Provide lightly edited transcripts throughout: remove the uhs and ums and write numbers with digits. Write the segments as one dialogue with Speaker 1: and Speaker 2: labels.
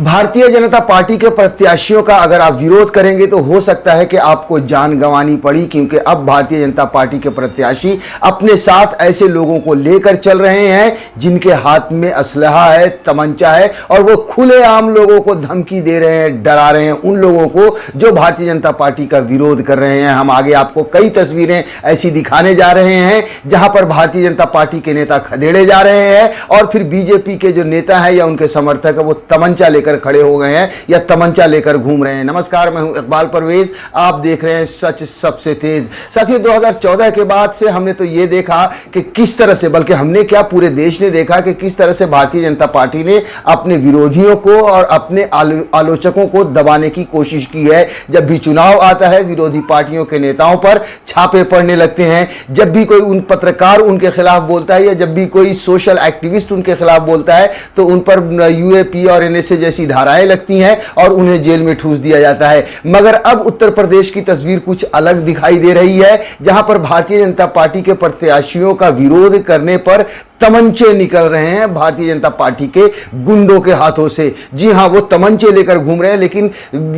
Speaker 1: Bharatiya Janata party के प्रत्याशियों का अगर आप विरोध करेंगे तो हो सकता है कि आपको जान गंवानी पड़ी, क्योंकि अब भारतीय जनता पार्टी के प्रत्याशी अपने साथ ऐसे लोगों को लेकर चल रहे हैं जिनके हाथ में असलहा है, तमंचा है, और वो खुलेआम लोगों को धमकी दे रहे हैं, डरा रहे हैं उन लोगों को जो भारतीय जनता पार्टी का विरोध कर रहे हैं। हम आगे आपको कई तस्वीरें ऐसी दिखाने जा रहे हैं जहां पर भारतीय जनता पार्टी के नेता खदेड़े जा रहे हैं और फिर बीजेपी के जो नेता हैं या उनके समर्थक है वो तमंचा लेकर खड़े हो गए हैं या तमंचा लेकर घूम रहे हैं। नमस्कार, मैं हूं इकबाल परवेज, आप देख रहे हैं सच सबसे तेज। साथियों, 2014 के बाद से हमने तो यह देखा कि किस तरह से, बल्कि हमने क्या पूरे देश ने देखा कि किस तरह से भारतीय जनता पार्टी ने अपने विरोधियों को और अपने आलोचकों को दबाने की कोशिश की है। जब भी चुनाव आता है विरोधी पार्टियों के नेताओं पर छापे पड़ने लगते हैं। जब भी कोई उन पत्रकार उनके खिलाफ बोलता है या जब भी कोई सोशल एक्टिविस्ट उनके खिलाफ बोलता है तो उन पर यूएपी और एनएसए जैसी धाराएं लगती हैं और उन्हें जेल में ठूस दिया जाता है। मगर अब उत्तर प्रदेश की तस्वीर कुछ अलग दिखाई दे रही है, जहां पर भारतीय जनता पार्टी के प्रत्याशियों का विरोध करने पर तमंचे निकल रहे हैं भारतीय जनता पार्टी के गुंडों के हाथों से। जी हां, वो तमंचे लेकर घूम रहे हैं। लेकिन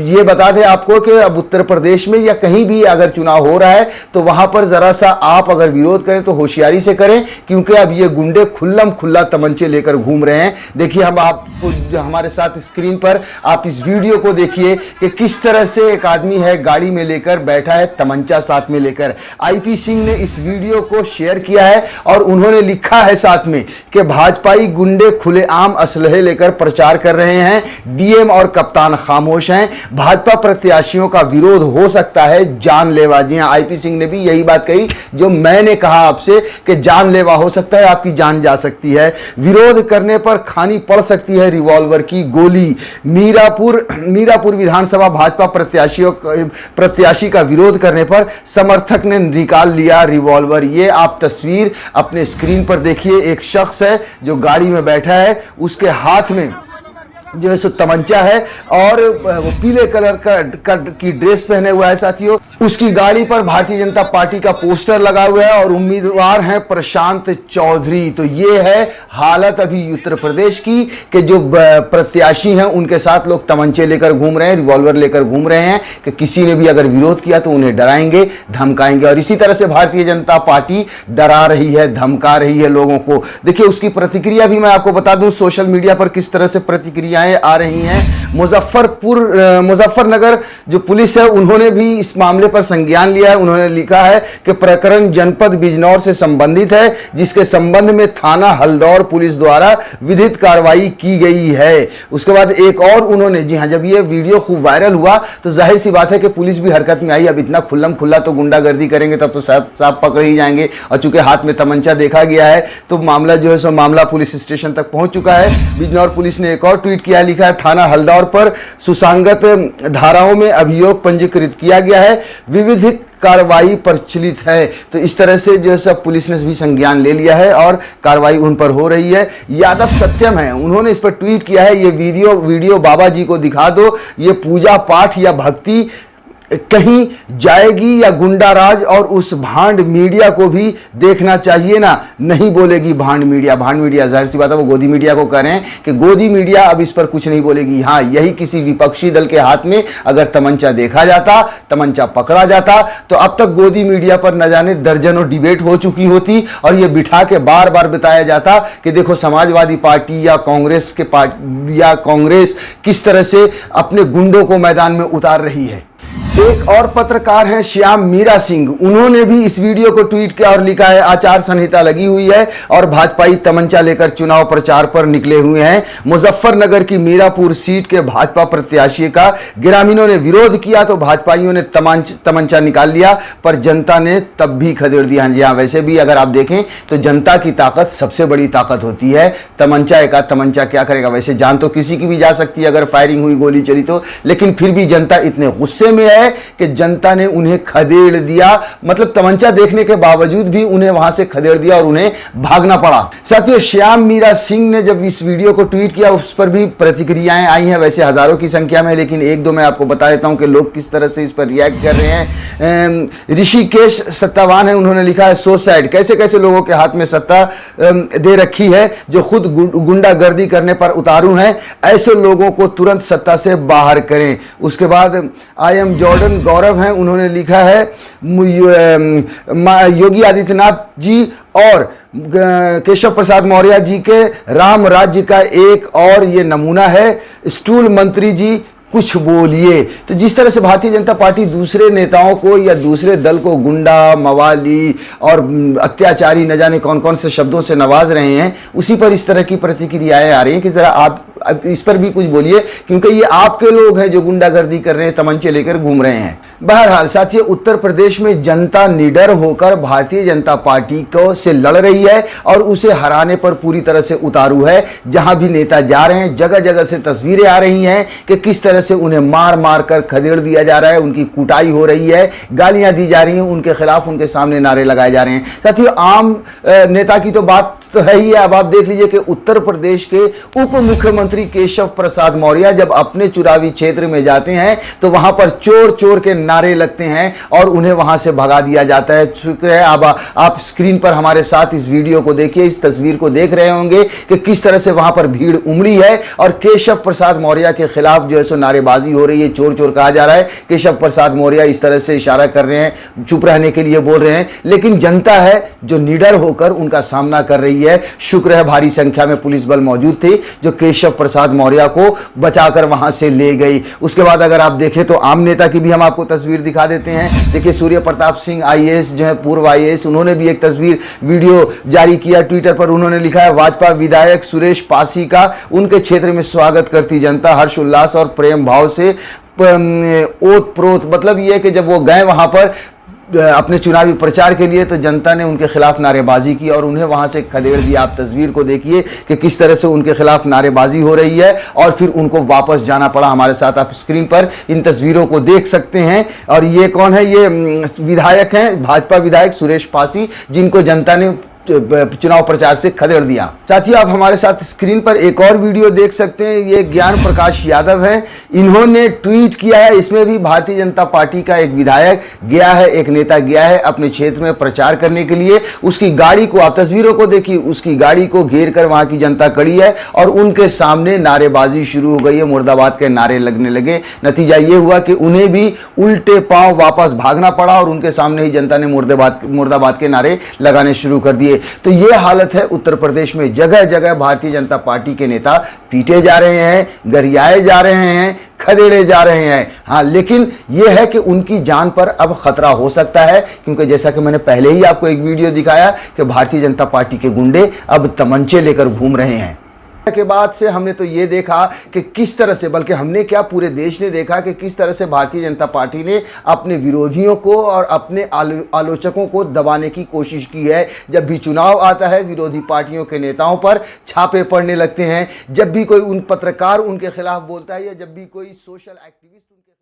Speaker 1: ये बता दें आपको कि अब उत्तर प्रदेश में या कहीं भी अगर चुनाव हो रहा है तो वहां पर जरा सा आप अगर विरोध करें तो होशियारी से करें, क्योंकि अब ये गुंडे खुल्लम खुल्ला तमंचे लेकर घूम रहे हैं। देखिए, हम आपको हमारे साथ स्क्रीन पर आप इस वीडियो को देखिए कि किस तरह से एक आदमी है गाड़ी में लेकर बैठा है, तमंचा साथ में लेकर। आईपी सिंह ने इस वीडियो को शेयर किया है और उन्होंने लिखा है साथ में कि भाजपाई गुंडे खुलेआम असलहे लेकर प्रचार कर रहे हैं, डीएम और कप्तान खामोश हैं, भाजपा प्रत्याशियों का विरोध हो सकता है जानलेवा। जी हां, आईपी सिंह ने भी यही बात कही जो मैंने कहा आपसे कि जानलेवा हो सकता है, आपकी जान जा सकती है। विरोध करने पर खानी पड़ सकती है रिवॉल्वर की गोली। मीरापुर विधानसभा भाजपा प्रत्याशी का विरोध करने पर समर्थक ने निकाल लिया रिवॉल्वर। ये आप तस्वीर अपने स्क्रीन पर देखिए। एक शख्स है जो गाड़ी में बैठा है, उसके हाथ में जो है सो तमंचा है और वो पीले कलर की ड्रेस पहने हुआ है। साथियों, उसकी गाड़ी पर भारतीय जनता पार्टी का पोस्टर लगा हुआ है और उम्मीदवार हैं प्रशांत चौधरी। तो ये है हालत अभी उत्तर प्रदेश की कि जो प्रत्याशी हैं उनके साथ लोग तमंचे लेकर घूम रहे हैं, रिवॉल्वर लेकर घूम रहे हैं कि किसी ने भी अगर विरोध किया तो उन्हें डराएंगे, धमकाएंगे। और इसी तरह से भारतीय जनता पार्टी डरा रही है, धमका रही है लोगों को। देखिए, उसकी प्रतिक्रिया भी मैं आपको बता दूं सोशल मीडिया पर किस तरह से प्रतिक्रिया आ रही हैं। मुजफ्फरनगर जो पुलिस है उन्होंने भी इस मामले पर संज्ञान लिया है। उन्होंने लिखा है कि प्रकरण जनपद बिजनौर से संबंधित है, जिसके संबंध में थाना हल्दौर पुलिस द्वारा विधिक कार्रवाई की गई है। उसके बाद एक और उन्होंने, जी हां, जब ये वीडियो खूब वायरल हुआ तो जाहिर सी बात है कि पुलिस भी हरकत में आई। अब इतना खुल्लम खुल्ला तो गुंडागर्दी करेंगे तब तो साहब पकड़ ही जाएंगे, और चूंकि हाथ में तमंचा देखा गया है तो मामला जो है सो मामला पुलिस स्टेशन तक पहुंच चुका है। बिजनौर पुलिस ने एक और ट्वीट किया, लिखा है थाना हल्दौर पर सुसंगत धाराओं में अभियोग पंजीकृत किया गया है, विविधिक कार्रवाई प्रचलित है। तो इस तरह से जो सब पुलिस ने भी संज्ञान ले लिया है और कार्रवाई उन पर हो रही है। यादव सत्यम है, उन्होंने इस पर ट्वीट किया है, ये वीडियो बाबा जी को दिखा दो, ये पूजा पाठ या भक्ति कहीं जाएगी या गुंडाराज, और उस भांड मीडिया को भी देखना चाहिए ना। नहीं बोलेगी भांड मीडिया जाहिर सी बात है वो गोदी मीडिया को कह रहे हैं कि गोदी मीडिया अब इस पर कुछ नहीं बोलेगी। हाँ, यही किसी विपक्षी दल के हाथ में अगर तमंचा देखा जाता, तमंचा पकड़ा जाता तो अब तक गोदी मीडिया पर न जाने दर्जनों डिबेट हो चुकी होती और ये बिठा के बार बार बताया जाता कि देखो समाजवादी पार्टी या कांग्रेस किस तरह से अपने गुंडों को मैदान में उतार रही है। एक और पत्रकार हैं श्याम मीरा सिंह, उन्होंने भी इस वीडियो को ट्वीट किया और लिखा है आचार संहिता लगी हुई है और भाजपाई तमंचा लेकर चुनाव प्रचार पर निकले हुए हैं। मुजफ्फरनगर की मीरापुर सीट के भाजपा प्रत्याशी का ग्रामीणों ने विरोध किया तो भाजपाइयों ने तमंचा निकाल लिया, पर जनता ने तब भी खदेड़ दिया। जी हाँ, वैसे भी अगर आप देखें तो जनता की ताकत सबसे बड़ी ताकत होती है। तमंचा एक आध तमंचा क्या करेगा, वैसे जान तो किसी की भी जा सकती है अगर फायरिंग हुई, गोली चली तो, लेकिन फिर भी जनता इतने गुस्से में है है कि जनता ने उन्हें खदेड़ दिया, मतलब तमंचा देखने के बावजूद भी उन्हें वहां से खदेड़ दिया और उन्हें भागना पड़ा। साथियों, श्याम मीरा सिंह ने जब इस वीडियो को ट्वीट किया उस पर भी प्रतिक्रियाएं आई हैं, वैसे हजारों की संख्या में, लेकिन एक दो मैं आपको बता देता हूं कि लोग किस तरह से इस पर रिएक्ट कर रहे हैं। ऋषिकेश सत्तावान है, उन्होंने लिखा है सो सैड, कैसे कैसे लोगों के हाथ में सत्ता दे रखी है जो खुद गुंडागर्दी करने पर उतारू हैं, ऐसे लोगों को तुरंत सत्ता से बाहर करें। उसके बाद आई एम जॉर्डन गौरव हैं, उन्होंने लिखा है योगी आदित्यनाथ जी और केशव प्रसाद मौर्य जी के राम राज्य का एक और ये नमूना है। स्टूल मंत्री जी कुछ बोलिए। तो जिस तरह से भारतीय जनता पार्टी दूसरे नेताओं को या दूसरे दल को गुंडा, मवाली और अत्याचारी न जाने कौन कौन से शब्दों से नवाज रहे हैं, उसी पर इस तरह की प्रतिक्रियाएं आ रही हैं कि जरा आप इस पर भी कुछ बोलिए, क्योंकि ये आपके लोग हैं जो गुंडागर्दी कर रहे हैं, तमंचे लेकर घूम रहे हैं। बहरहाल साथियों, उत्तर प्रदेश में जनता निडर होकर भारतीय जनता पार्टी को से लड़ रही है और उसे हराने पर पूरी तरह से उतारू है। जहां भी नेता जा रहे हैं, जगह जगह से तस्वीरें आ रही हैं कि किस तरह से उन्हें मार मार कर खदेड़ दिया जा रहा है, उनकी कुटाई हो रही है, गालियां दी जा रही हैं, उनके खिलाफ उनके सामने नारे लगाए जा रहे हैं। साथियों, आम नेता की तो बात तो है ही है। अब आप देख लीजिए कि उत्तर प्रदेश के उप मुख्यमंत्री केशव प्रसाद मौर्य जब अपने चुनावी क्षेत्र में जाते हैं तो वहां पर चोर चोर के नारे लगते हैं और उन्हें वहां से भगा दिया जाता है। शुक्र है आप स्क्रीन पर हमारे साथ इस वीडियो को देखिए, इस तस्वीर को देख रहे होंगे कि किस तरह से वहां पर भीड़ उमड़ी है और केशव प्रसाद मौर्य के खिलाफ जो है सो नारेबाजी हो रही है, चोर चोर कहा जा रहा है। केशव प्रसाद मौर्य इस तरह से इशारा कर रहे हैं, चुप रहने के लिए बोल रहे हैं, लेकिन जनता है जो निडर होकर उनका सामना कर रही है। शुक्र है भारी संख्या में पुलिस बल मौजूद थे जो केशव प्रसाद मौर्य को बचाकर वहां से ले गई। उसके बाद अगर आप देखें तो आम नेता की भी हम आपको तस्वीर दिखा देते हैं। देखिए, सूर्य प्रताप सिंह आईएएस जो है, पूर्व आईएएस, उन्होंने भी एक तस्वीर वीडियो जारी किया ट्विटर पर। उन्होंने लिखा है भाजपा विधायक सुरेश पासी का उनके क्षेत्र में स्वागत करती जनता हर्ष उल्लास और प्रेम भाव से ओत प्रोत। मतलब यह कि जब वो गए वहां पर अपने चुनावी प्रचार के लिए तो जनता ने उनके खिलाफ नारेबाजी की और उन्हें वहां से खदेड़ दिया। आप तस्वीर को देखिए कि किस तरह से उनके खिलाफ नारेबाजी हो रही है और फिर उनको वापस जाना पड़ा। हमारे साथ आप स्क्रीन पर इन तस्वीरों को देख सकते हैं। और ये कौन है? ये विधायक हैं, भाजपा विधायक सुरेश पासी, जिनको जनता ने चुनाव प्रचार से खदेड़ दिया। साथियों, आप हमारे साथ स्क्रीन पर एक और वीडियो देख सकते हैं। ये ज्ञान प्रकाश यादव है, इन्होंने ट्वीट किया है। इसमें भी भारतीय जनता पार्टी का एक विधायक गया है, एक नेता गया है अपने क्षेत्र में प्रचार करने के लिए। उसकी गाड़ी को, आप तस्वीरों को देखिए, उसकी गाड़ी को घेर कर वहां की जनता खड़ी है और उनके सामने नारेबाजी शुरू हो गई है, मुर्दाबाद के नारे लगने लगे। नतीजा ये हुआ कि उन्हें भी उल्टे पांव वापस भागना पड़ा और उनके सामने ही जनता ने मुर्दाबाद के नारे लगाने शुरू कर दिए। तो यह हालत है उत्तर प्रदेश में। जगह जगह भारतीय जनता पार्टी के नेता पीटे जा रहे हैं, गरियाए जा रहे हैं, खदेड़े जा रहे हैं। हाँ, लेकिन यह है कि उनकी जान पर अब खतरा हो सकता है, क्योंकि जैसा कि मैंने पहले ही आपको एक वीडियो दिखाया कि भारतीय जनता पार्टी के गुंडे अब तमंचे लेकर घूम रहे हैं। के बाद से हमने तो ये देखा कि किस तरह से, बल्कि हमने क्या, पूरे देश ने देखा कि किस तरह से भारतीय जनता पार्टी ने अपने विरोधियों को और अपने आलोचकों को दबाने की कोशिश की है। जब भी चुनाव आता है, विरोधी पार्टियों के नेताओं पर छापे पड़ने लगते हैं। जब भी कोई उन पत्रकार उनके खिलाफ बोलता है या जब भी कोई सोशल एक्टिविस्ट उनके